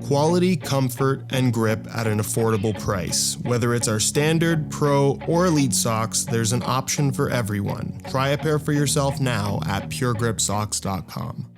Quality, comfort, and grip at an affordable price. Whether it's our standard, pro, or elite socks, there's an option for everyone. Try a pair for yourself now at puregripsocks.com.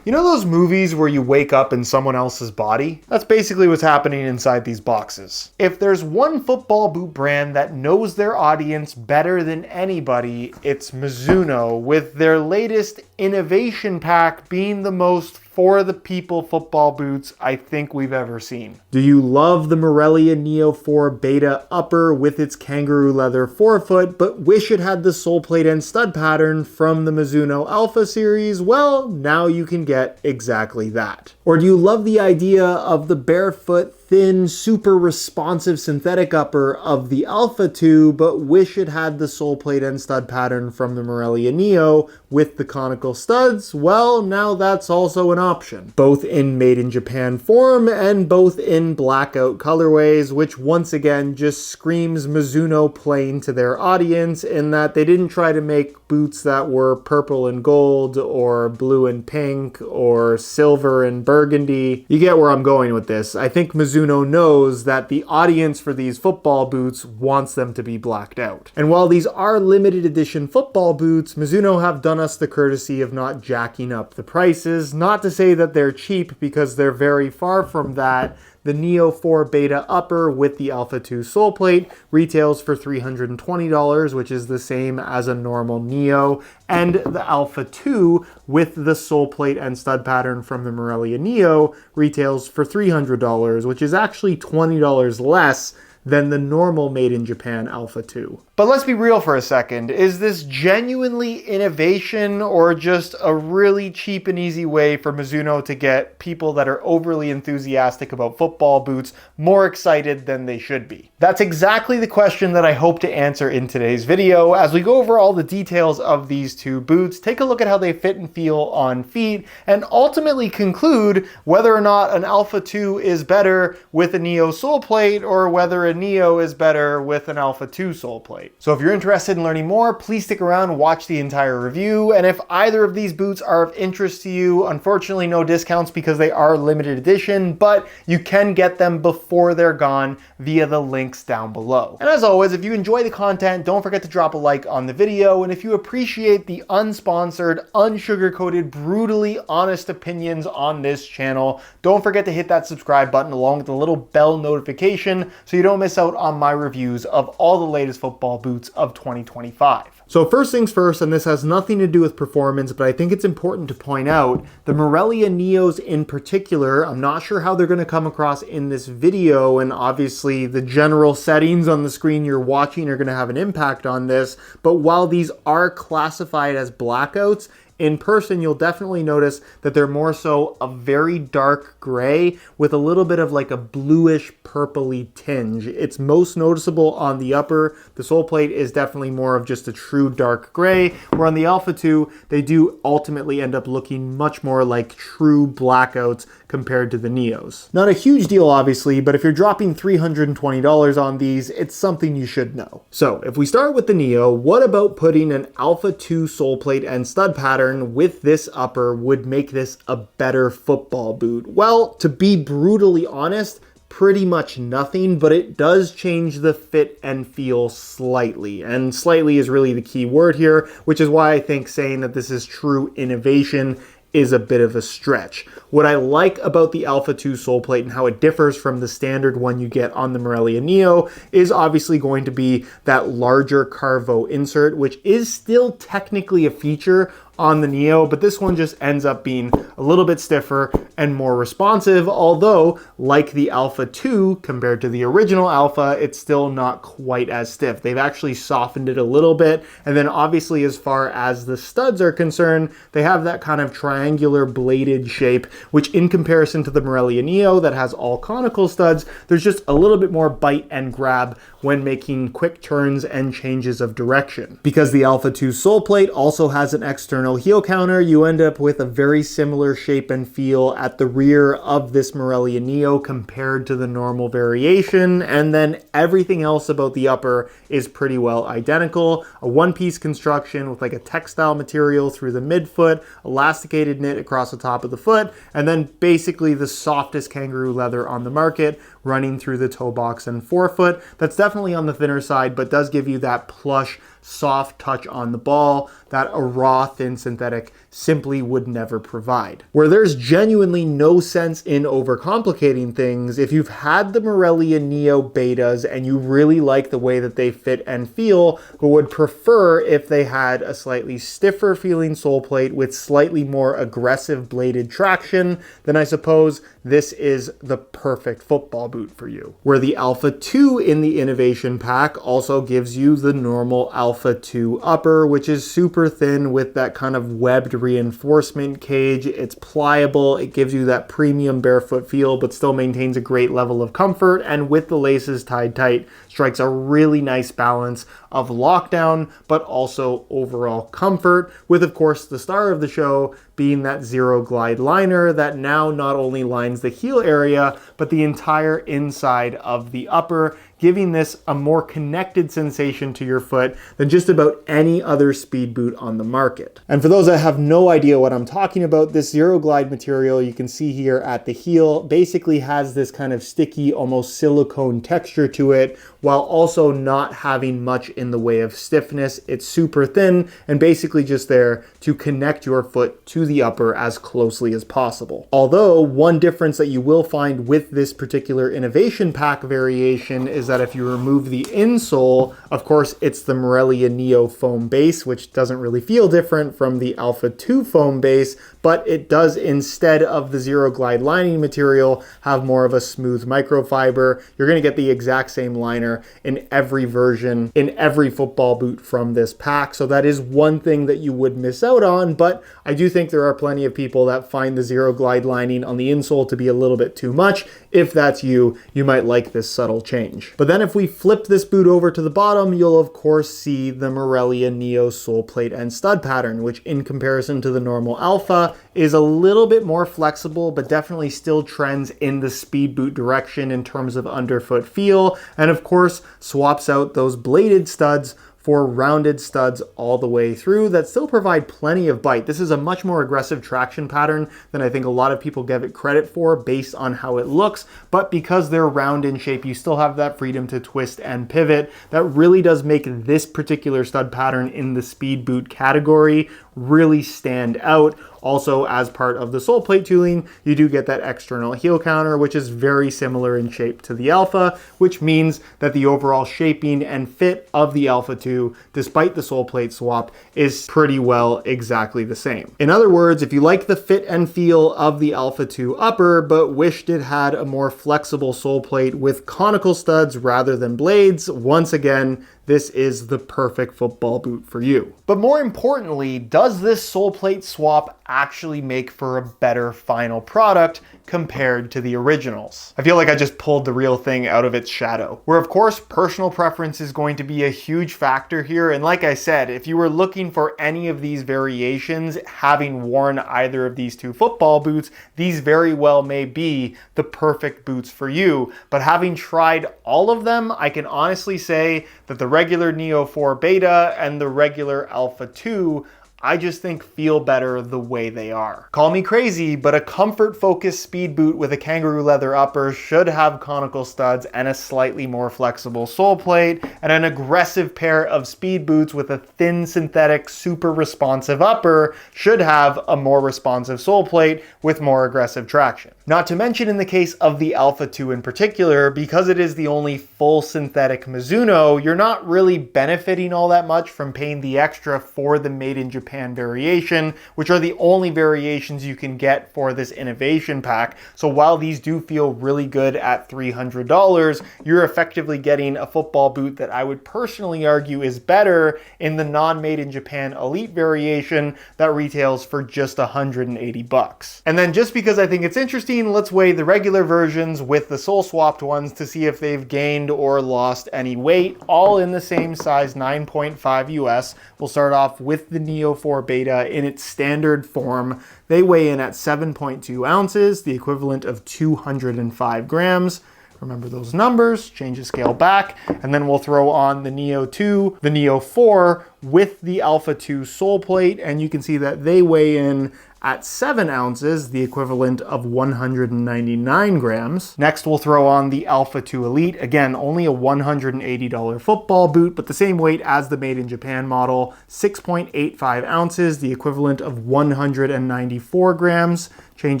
You know those movies where you wake up in someone else's body? That's basically what's happening inside these boxes. If there's one football boot brand that knows their audience better than anybody, it's Mizuno, with their latest innovation pack being the most for the people football boots I think we've ever seen. Do you love the Morelia Neo4 Beta upper with its kangaroo leather forefoot, but wish it had the sole plate and stud pattern from the Mizuno Alpha series? Well, now you can get exactly that. Or do you love the idea of the barefoot, thin, super responsive synthetic upper of the Alpha 2, but wish it had the sole plate and stud pattern from the Morelia Neo with the conical studs? Well, now that's also an option. Both in made in Japan form and both in blackout colorways, which once again just screams Mizuno playing to their audience in that they didn't try to make boots that were purple and gold or blue and pink or silver and burgundy. You get where I'm going with this. I think Mizuno knows that the audience for these football boots wants them to be blacked out. And while these are limited edition football boots, Mizuno have done us the courtesy of not jacking up the prices. Not to say that they're cheap, because they're very far from that. The Neo4 Beta upper with the Alpha 2 sole plate retails for $320, which is the same as a normal Neo, and the Alpha 2 with the sole plate and stud pattern from the Morelia Neo retails for $300, which is actually $20 less than the normal made in Japan Alpha 2. But let's be real for a second. Is this genuinely innovation or just a really cheap and easy way for Mizuno to get people that are overly enthusiastic about football boots more excited than they should be? That's exactly the question that I hope to answer in today's video. As we go over all the details of these two boots, take a look at how they fit and feel on feet, and ultimately conclude whether or not an Alpha 2 is better with a Neo sole plate or whether a Neo is better with an Alpha 2 sole plate. So if you're interested in learning more, please stick around and watch the entire review. And if either of these boots are of interest to you, unfortunately no discounts because they are limited edition, but you can get them before they're gone via the links down below. And as always, if you enjoy the content, don't forget to drop a like on the video. And if you appreciate the unsponsored, unsugar-coated, brutally honest opinions on this channel, don't forget to hit that subscribe button along with the little bell notification so you don't miss out on my reviews of all the latest football boots of 2025. So first things first, and this has nothing to do with performance, but I think it's important to point out, the Morelia Neos in particular, I'm not sure how they're going to come across in this video, and obviously the general settings on the screen you're watching are going to have an impact on this, but while these are classified as blackouts, in person, you'll definitely notice that they're more so a very dark gray with a little bit of like a bluish purpley tinge. It's most noticeable on the upper. The sole plate is definitely more of just a true dark gray, where on the Alpha 2, they do ultimately end up looking much more like true blackouts compared to the Neos. Not a huge deal, obviously, but if you're dropping $320 on these, it's something you should know. So if we start with the Neo, what about putting an Alpha 2 sole plate and stud pattern with this upper would make this a better football boot? Well, to be brutally honest, pretty much nothing, but it does change the fit and feel slightly. And slightly is really the key word here, which is why I think saying that this is true innovation is a bit of a stretch. What I like about the Alpha 2 sole plate and how it differs from the standard one you get on the Morelia Neo is obviously going to be that larger Carvo insert, which is still technically a feature on the Neo, but this one just ends up being a little bit stiffer and more responsive, although like the Alpha 2 compared to the original Alpha, it's still not quite as stiff. They've actually softened it a little bit, and then obviously as far as the studs are concerned, they have that kind of triangular bladed shape, which in comparison to the Morelia Neo that has all conical studs, there's just a little bit more bite and grab when making quick turns and changes of direction. Because the Alpha 2 sole plate also has an external heel counter, you end up with a very similar shape and feel at the rear of this Morelia Neo compared to the normal variation, and then everything else about the upper is pretty well identical. A one-piece construction with like a textile material through the midfoot, elasticated knit across the top of the foot, and then basically the softest kangaroo leather on the market running through the toe box and forefoot. That's definitely on the thinner side, but does give you that plush, soft touch on the ball that a raw, thin synthetic simply would never provide. Where there's genuinely no sense in overcomplicating things, if you've had the Morelia Neo Betas and you really like the way that they fit and feel, but would prefer if they had a slightly stiffer feeling sole plate with slightly more aggressive bladed traction, then I suppose this is the perfect football boot for you. Where the Alpha 2 in the innovation pack also gives you the normal Alpha 2 upper, which is super thin with that kind of webbed reinforcement cage. It's pliable, it gives you that premium barefoot feel, but still maintains a great level of comfort, and with the laces tied tight, strikes a really nice balance of lockdown, but also overall comfort, with of course the star of the show being that zero glide liner that now not only lines the heel area, but the entire inside of the upper, giving this a more connected sensation to your foot than just about any other speed boot on the market. And for those that have no idea what I'm talking about, this zero glide material you can see here at the heel basically has this kind of sticky, almost silicone texture to it, while also not having much in the way of stiffness. It's super thin and basically just there to connect your foot to the upper as closely as possible. Although one difference that you will find with this particular innovation pack variation is that if you remove the insole, of course it's the Morelia Neo foam base, which doesn't really feel different from the Alpha 2 foam base, but it does, instead of the zero glide lining material, have more of a smooth microfiber. You're going to get the exact same liner in every version, in every football boot from this pack. So that is one thing that you would miss out on, but I do think there are plenty of people that find the zero glide lining on the insole to be a little bit too much. If that's you, you might like this subtle change. But then if we flip this boot over to the bottom, you'll of course see the Morelia Neo sole plate and stud pattern, which in comparison to the normal Alpha is a little bit more flexible, but definitely still trends in the speed boot direction in terms of underfoot feel, and of course swaps out those bladed studs for rounded studs all the way through that still provide plenty of bite. This is a much more aggressive traction pattern than I think a lot of people give it credit for based on how it looks, but because they're round in shape, you still have that freedom to twist and pivot. That really does make this particular stud pattern in the speed boot category really stand out. Also, as part of the sole plate tooling, you do get that external heel counter, which is very similar in shape to the Alpha, which means that the overall shaping and fit of the Alpha 2, despite the sole plate swap, is pretty well exactly the same. In other words, if you like the fit and feel of the Alpha 2 upper, but wished it had a more flexible sole plate with conical studs rather than blades, once again, this is the perfect football boot for you. But more importantly, does this sole plate swap actually make for a better final product compared to the originals? I feel like I just pulled the real thing out of its shadow. Where of course personal preference is going to be a huge factor here, and like I said, if you were looking for any of these variations, having worn either of these two football boots, these very well may be the perfect boots for you. But having tried all of them, I can honestly say that the regular Neo4 Beta and the regular Alpha 2 I just think feel better the way they are. Call me crazy, but a comfort-focused speed boot with a kangaroo leather upper should have conical studs and a slightly more flexible sole plate, and an aggressive pair of speed boots with a thin synthetic super responsive upper should have a more responsive sole plate with more aggressive traction. Not to mention in the case of the Alpha 2 in particular, because it is the only full synthetic Mizuno, you're not really benefiting all that much from paying the extra for the made in Japan variation, which are the only variations you can get for this innovation pack. So while these do feel really good at $300, you're effectively getting a football boot that I would personally argue is better in the non-made in Japan elite variation that retails for just $180. And then just because I think it's interesting 16, let's weigh the regular versions with the sole swapped ones to see if they've gained or lost any weight, all in the same size 9.5 US. We'll start off with the Neo4 Beta in its standard form. They weigh in at 7.2 ounces, the equivalent of 205 grams. Remember those numbers, change the scale back, and then we'll throw on the Neo 2, the Neo 4 with the Alpha 2 sole plate, and you can see that they weigh in at 7 ounces, the equivalent of 199 grams. Next, we'll throw on the Alpha 2 Elite. Again, only a $180 football boot, but the same weight as the Made in Japan model, 6.85 ounces, the equivalent of 194 grams. Change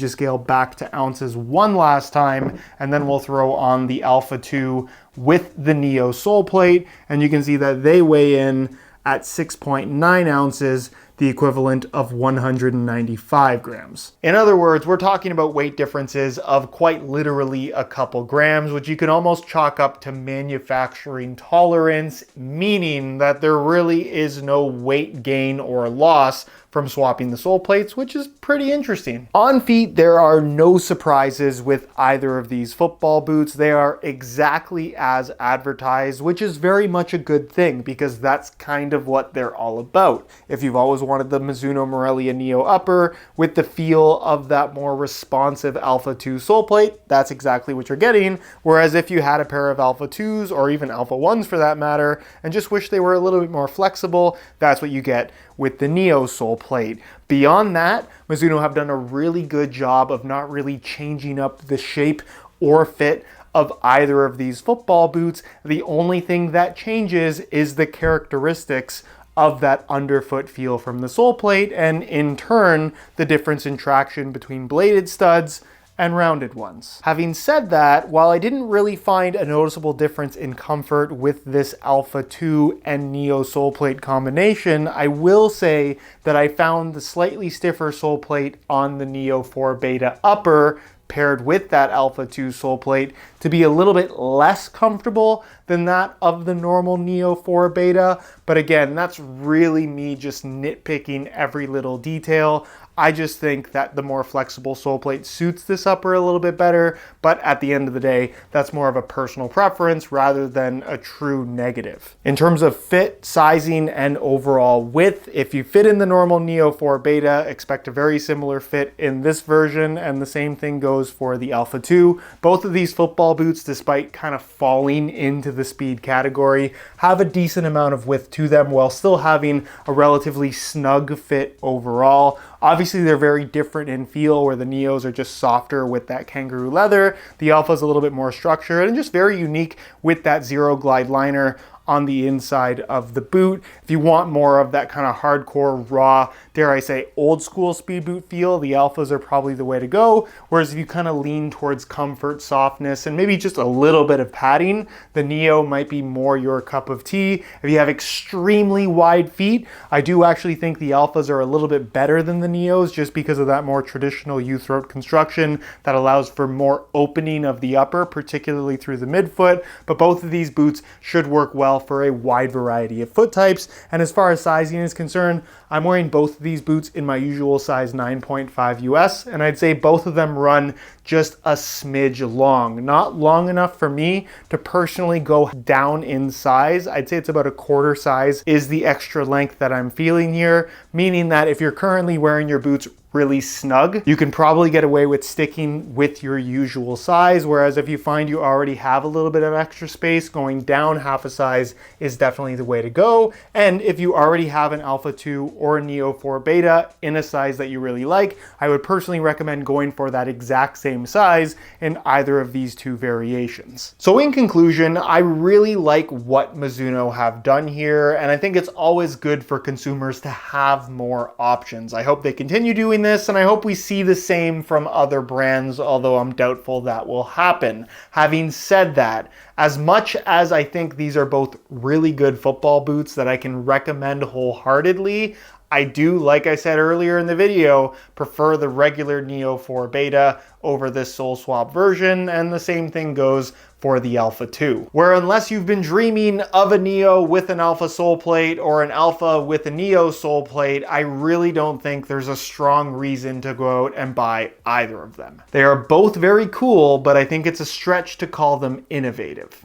the scale back to ounces one last time, and then we'll throw on the Alpha 2 with the Neo sole plate, and you can see that they weigh in at 6.9 ounces, the equivalent of 195 grams. In other words, we're talking about weight differences of quite literally a couple grams, which you can almost chalk up to manufacturing tolerance, meaning that there really is no weight gain or loss from swapping the sole plates, which is pretty interesting. On feet, there are no surprises with either of these football boots. They are exactly as advertised, which is very much a good thing because that's kind of what they're all about. If you've always wanted the Mizuno Morelia Neo upper with the feel of that more responsive Alpha 2 sole plate, that's exactly what you're getting. Whereas if you had a pair of Alpha 2s or even Alpha 1s for that matter, and just wish they were a little bit more flexible, that's what you get with the Neo sole plate. Beyond that, Mizuno have done a really good job of not really changing up the shape or fit of either of these football boots. The only thing that changes is the characteristics of that underfoot feel from the sole plate, and in turn, the difference in traction between bladed studs and rounded ones. Having said that, while I didn't really find a noticeable difference in comfort with this Alpha 2 and Neo sole plate combination, I will say that I found the slightly stiffer sole plate on the Neo 4 Beta upper paired with that Alpha 2 sole plate to be a little bit less comfortable than that of the normal Neo 4 Beta. But again, that's really me just nitpicking every little detail. I just think that the more flexible sole plate suits this upper a little bit better, but at the end of the day, that's more of a personal preference rather than a true negative. In terms of fit, sizing, and overall width, if you fit in the normal Neo 4 Beta, expect a very similar fit in this version, and the same thing goes for the Alpha 2. Both of these football boots, despite kind of falling into the speed category, have a decent amount of width to them while still having a relatively snug fit overall. Obviously, they're very different in feel, where the Neos are just softer with that kangaroo leather. The Alpha's a little bit more structured and just very unique with that zero glide liner on the inside of the boot. If you want more of that kind of hardcore, raw, dare I say, old school speed boot feel, the Alphas are probably the way to go. Whereas if you kind of lean towards comfort, softness, and maybe just a little bit of padding, the Neo might be more your cup of tea. If you have extremely wide feet, I do actually think the Alphas are a little bit better than the Neos just because of that more traditional U-throat construction that allows for more opening of the upper, particularly through the midfoot. But both of these boots should work well for a wide variety of foot types. And as far as sizing is concerned, I'm wearing both of these boots in my usual size 9.5 US, and I'd say both of them run just a smidge long. Not long enough for me to personally go down in size. I'd say it's about a quarter size is the extra length that I'm feeling here, meaning that if you're currently wearing your boots really snug, you can probably get away with sticking with your usual size, whereas if you find you already have a little bit of extra space, going down half a size is definitely the way to go. And if you already have an Alpha 2 or a Neo 4 Beta in a size that you really like, I would personally recommend going for that exact same size in either of these two variations. So in conclusion, I really like what Mizuno have done here, and I think it's always good for consumers to have more options. I hope they continue doing this, and I hope we see the same from other brands, although I'm doubtful that will happen. Having said that, as much as I think these are both really good football boots that I can recommend wholeheartedly, I do, like I said earlier in the video, prefer the regular Neo4 Beta over this sole swap version, and the same thing goes for the Alpha 2. Where unless you've been dreaming of a Neo with an Alpha sole plate or an Alpha with a Neo sole plate, I really don't think there's a strong reason to go out and buy either of them. They are both very cool, but I think it's a stretch to call them innovative.